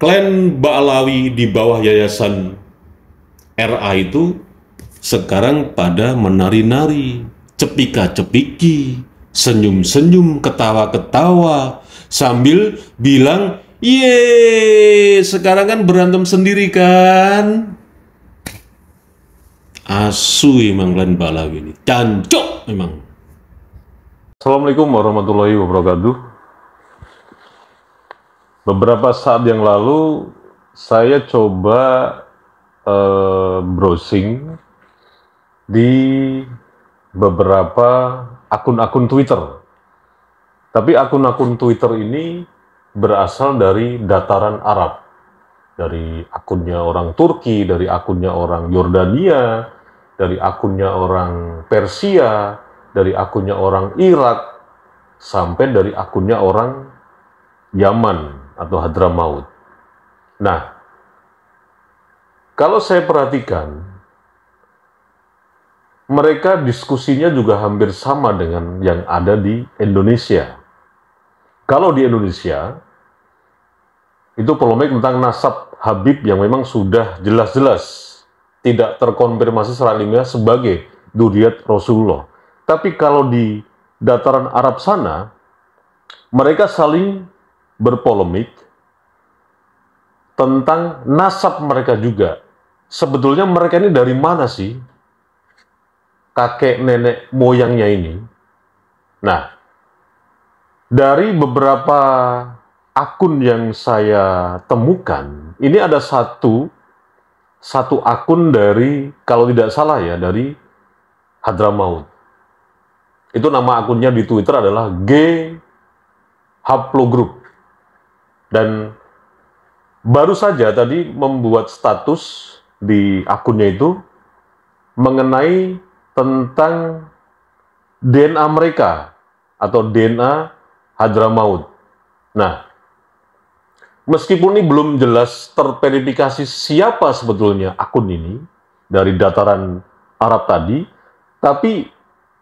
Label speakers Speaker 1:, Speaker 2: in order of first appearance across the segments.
Speaker 1: klan Ba'alawi di bawah yayasan RA itu sekarang pada menari-nari, cepika-cepiki, senyum-senyum, ketawa-ketawa, sambil bilang, "Yeay, sekarang kan berantem sendiri kan?" Asu emang klan Ba'alawi ini, cancok memang. Assalamualaikum warahmatullahi wabarakatuh. Beberapa saat yang lalu saya coba browsing di beberapa akun-akun Twitter. Tapi akun-akun Twitter ini berasal dari dataran Arab. Dari akunnya orang Turki, dari akunnya orang Yordania, dari akunnya orang Persia, dari akunnya orang Irak, sampai dari akunnya orang Yaman atau Hadramaut. Nah, kalau saya perhatikan, mereka diskusinya juga hampir sama dengan yang ada di Indonesia. Kalau di Indonesia, itu polemik tentang nasab Habib yang memang sudah jelas-jelas tidak terkonfirmasi secara ilmiah sebagai dzurriyyat Rasulullah. Tapi kalau di dataran Arab sana, mereka saling berpolemik tentang nasab mereka juga. Sebetulnya mereka ini dari mana sih? Kakek nenek moyangnya ini. Nah, dari beberapa akun yang saya temukan, ini ada satu akun dari, kalau tidak salah ya, dari Hadramaut. Itu nama akunnya di Twitter adalah G Haplogroup. Dan baru saja tadi membuat status di akunnya itu mengenai tentang DNA mereka atau DNA Hadramaut. Nah, meskipun ini belum jelas terverifikasi siapa sebetulnya akun ini dari dataran Arab tadi, tapi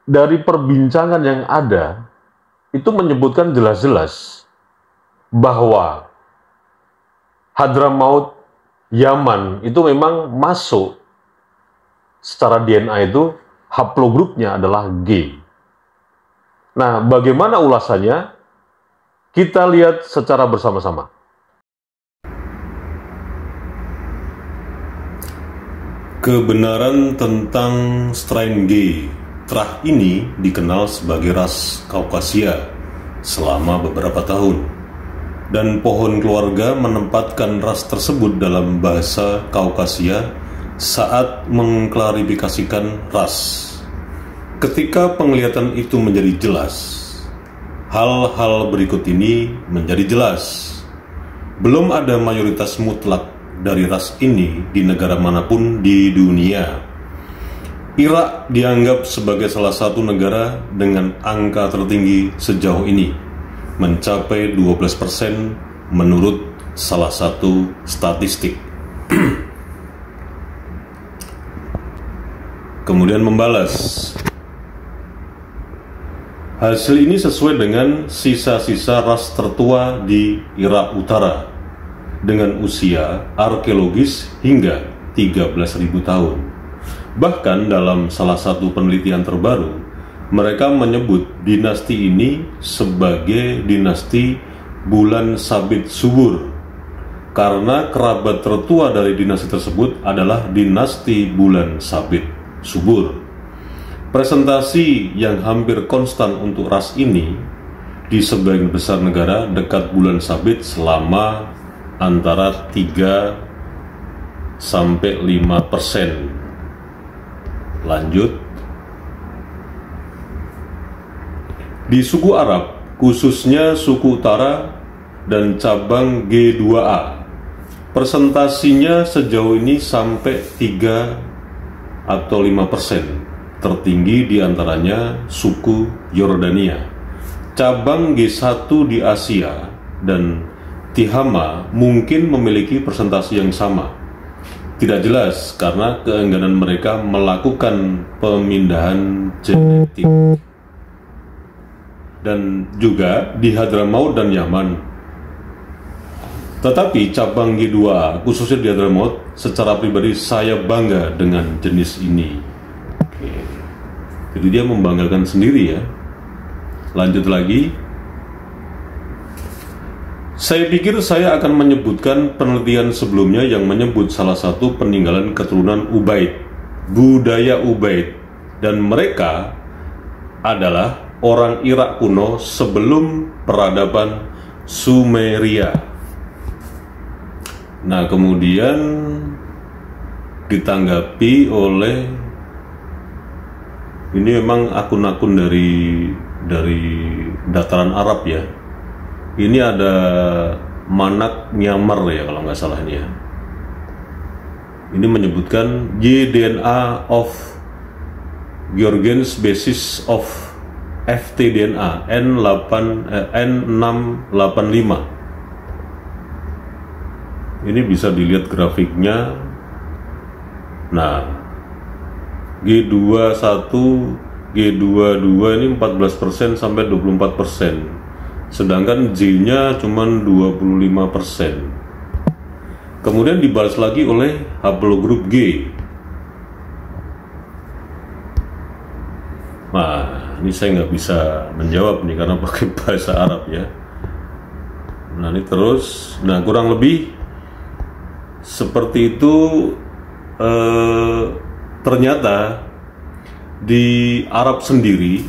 Speaker 1: dari perbincangan yang ada itu menyebutkan jelas-jelas bahwa Hadramaut Yaman itu memang masuk secara DNA itu haplogrupnya adalah G. Nah, bagaimana ulasannya? Kita lihat secara bersama-sama. Kebenaran tentang strain G terah ini dikenal sebagai ras Kaukasia selama beberapa tahun. Dan pohon keluarga menempatkan ras tersebut dalam bahasa Kaukasia saat mengklarifikasikan ras. Ketika penglihatan itu menjadi jelas, hal-hal berikut ini menjadi jelas. Belum ada mayoritas mutlak dari ras ini di negara manapun di dunia. Irak dianggap sebagai salah satu negara dengan angka tertinggi sejauh ini, mencapai 12% menurut salah satu statistik. Kemudian membalas, hasil ini sesuai dengan sisa-sisa ras tertua di Irak Utara dengan usia arkeologis hingga 13.000 tahun. Bahkan dalam salah satu penelitian terbaru, mereka menyebut dinasti ini sebagai dinasti Bulan Sabit Subur karena kerabat tertua dari dinasti tersebut adalah dinasti Bulan Sabit Subur. Presentasi yang hampir konstan untuk ras ini di sebagian besar negara dekat bulan sabit selama antara 3-5%. Lanjut. Di suku Arab, khususnya suku utara dan cabang G2A, persentasinya sejauh ini sampai 3 atau 5%. Tertinggi diantaranya suku Yordania. Cabang G1 di Asia dan Tihama mungkin memiliki persentase yang sama. Tidak jelas karena keengganan mereka melakukan pemindahan genetik. Dan juga di Hadramaut dan Yaman, Tetapi cabang G2A, khususnya di Hadramaut, secara pribadi saya bangga dengan jenis ini. Oke. Jadi dia membanggakan sendiri ya. Lanjut lagi. Saya pikir saya akan menyebutkan penelitian sebelumnya yang menyebut salah satu peninggalan keturunan Ubaid, budaya Ubaid, dan mereka adalah orang Irak kuno sebelum peradaban Sumeria. Nah, kemudian ditanggapi oleh, ini memang akun-akun dari dataran Arab ya. Ini ada Manak Myanmar ya kalau nggak salah ini ya. Ini menyebutkan Y-DNA of Georgians basis of FT-DNA N685. Ini bisa dilihat grafiknya. Nah, G21, G22 ini 14% sampai 24%. Sedangkan J-nya cuma 25%. Kemudian dibalas lagi oleh haplogrup G. Nah, ini saya nggak bisa menjawab nih karena pakai bahasa Arab ya. Nah, ini terus. Nah, kurang lebih seperti itu. Ternyata di Arab sendiri,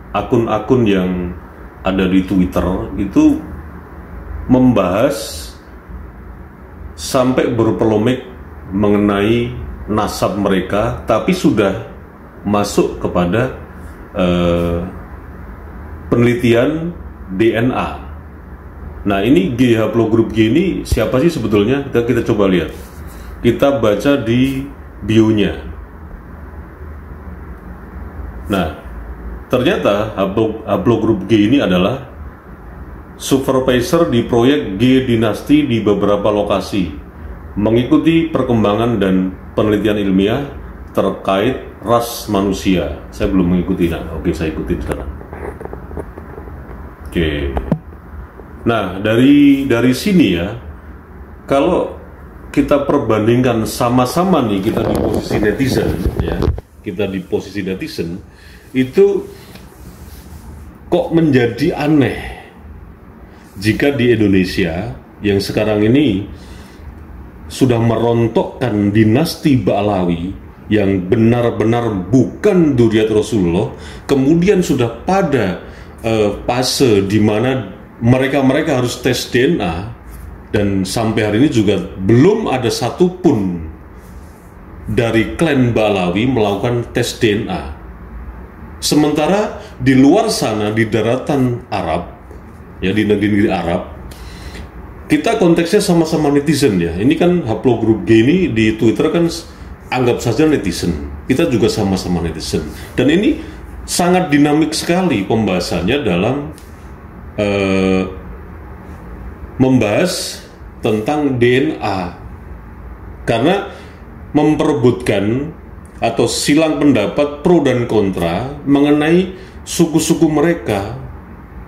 Speaker 1: akun-akun yang ada di Twitter itu membahas sampai berpolemik mengenai nasab mereka, tapi sudah masuk kepada penelitian DNA. Nah, ini G haplogrup G ini siapa sih sebetulnya? Kita coba lihat. Kita baca di bio-nya. Nah, ternyata haplogrup G ini adalah supervisor di proyek G dinasti di beberapa lokasi, mengikuti perkembangan dan penelitian ilmiah terkait ras manusia. Saya belum mengikuti, oke saya ikuti sekarang. Oke. Nah, dari sini ya, kalau kita perbandingkan sama-sama nih, kita di posisi netizen ya, kita di posisi netizen itu kok menjadi aneh jika di Indonesia yang sekarang ini sudah merontokkan dinasti Ba'alawi yang benar-benar bukan dzurriyyat Rasulullah, kemudian sudah pada fase di mana mereka harus tes DNA, dan sampai hari ini juga belum ada satupun dari klan Ba'alawi melakukan tes DNA. Sementara di luar sana, di daratan Arab, ya di negeri-negeri Arab, kita konteksnya sama-sama netizen ya. Ini kan haplogrup G ini di Twitter kan anggap saja netizen. Kita juga sama-sama netizen. Dan ini sangat dinamik sekali pembahasannya dalam membahas tentang DNA, karena memperebutkan atau silang pendapat pro dan kontra mengenai suku-suku mereka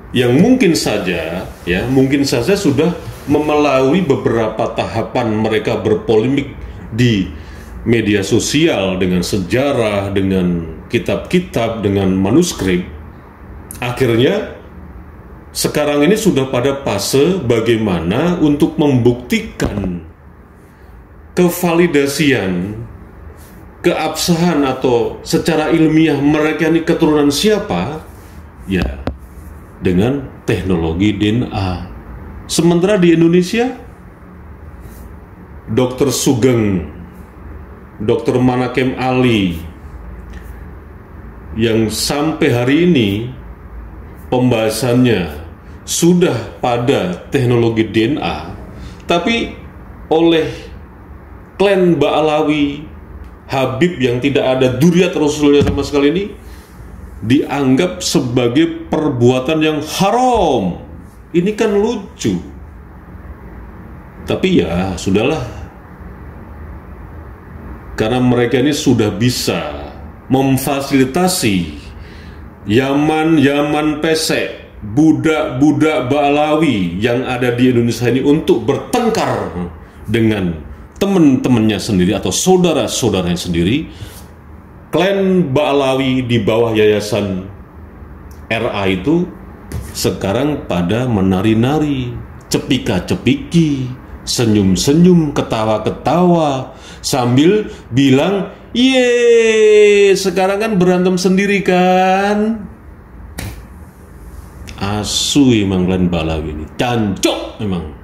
Speaker 1: yang mungkin saja sudah melalui beberapa tahapan mereka berpolemik di media sosial dengan sejarah, dengan kitab-kitab, dengan manuskrip. Akhirnya sekarang ini sudah pada fase bagaimana untuk membuktikan kevalidasian, keabsahan atau secara ilmiah mereka ini keturunan siapa, ya dengan teknologi DNA. Sementara di Indonesia, Dr. Sugeng, Dr. Manakem Ali, yang sampai hari ini pembahasannya sudah pada teknologi DNA, tapi oleh klan Ba'alawi Habib yang tidak ada dzurriyyat Rasulullah sama sekali ini dianggap sebagai perbuatan yang haram. Ini kan lucu. Tapi ya sudahlah, karena mereka ini sudah bisa memfasilitasi Yaman pesek budak-budak Ba'alawi yang ada di Indonesia ini untuk bertengkar dengan teman-temannya sendiri atau saudara-saudaranya sendiri, klan Ba'alawi di bawah yayasan RA itu sekarang pada menari-nari, cepika-cepiki, senyum-senyum, ketawa-ketawa, sambil bilang, "Ye, sekarang kan berantem sendiri kan?" Asu emang klan Ba'alawi ini, cancok memang.